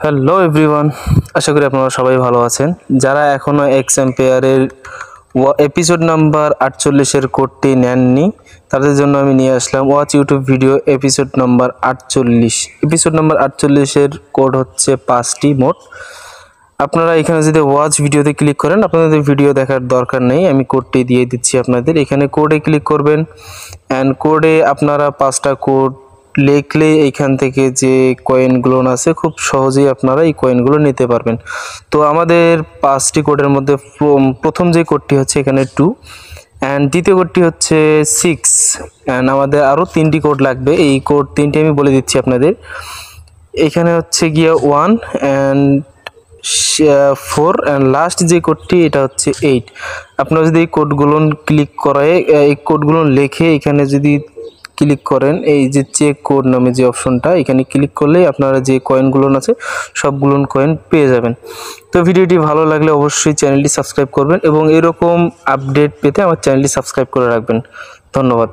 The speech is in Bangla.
হ্যালো এভরিওয়ান, আশা করি আপনারা সবাই ভালো আছেন। যারা এখনও এক্স এম্পায়ারের এপিসোড নাম্বার 48-এর কোডটি নেননি, তাদের জন্য আমি নিয়ে আসলাম watch YouTube video episode number 48। Episode number 48-এর কোড হচ্ছে 5টি মোট। আপনারা এখানে যদি ওয়াচ ভিডিওতে ক্লিক করেন, আপনাদের ভিডিও দেখার দরকার নেই, আমি কোডটি দিয়ে দিচ্ছি আপনাদের। এখানে কোডে ক্লিক করবেন অ্যান্ড কোডে আপনারা 5টা কোড লিখলে এইখান থেকে যে কয়েনগুলো আছে খুব সহজেই আপনারা এই কয়েনগুলো নিতে পারবেন। তো আমাদের 5টি কোডের মধ্যে প্রথম যে কোডটি হচ্ছে এখানে 2 অ্যান্ড দ্বিতীয় কোডটি হচ্ছে 6 অ্যান্ড আমাদের আরও 3টি কোড লাগবে। এই কোড 3টি আমি বলে দিচ্ছি আপনাদের। এখানে হচ্ছে গিয়ে 1 অ্যান্ড 4 অ্যান্ড লাস্ট যে কোডটি এটা হচ্ছে 8। আপনারা যদি এই কোডগুলো ক্লিক করে এই কোডগুলো লিখে এখানে যদি ক্লিক করেন, এই যে চেক কোড নামে যে অপশনটা, এখানে ক্লিক করলেই আপনারা যে কয়েনগুলো আছে সবগুলো কয়েন পেয়ে যাবেন। তো ভিডিওটি ভালো লাগলে অবশ্যই চ্যানেলটি সাবস্ক্রাইব করবেন এবং এরকম আপডেট পেতে আমার চ্যানেলটি সাবস্ক্রাইব করে রাখবেন। ধন্যবাদ।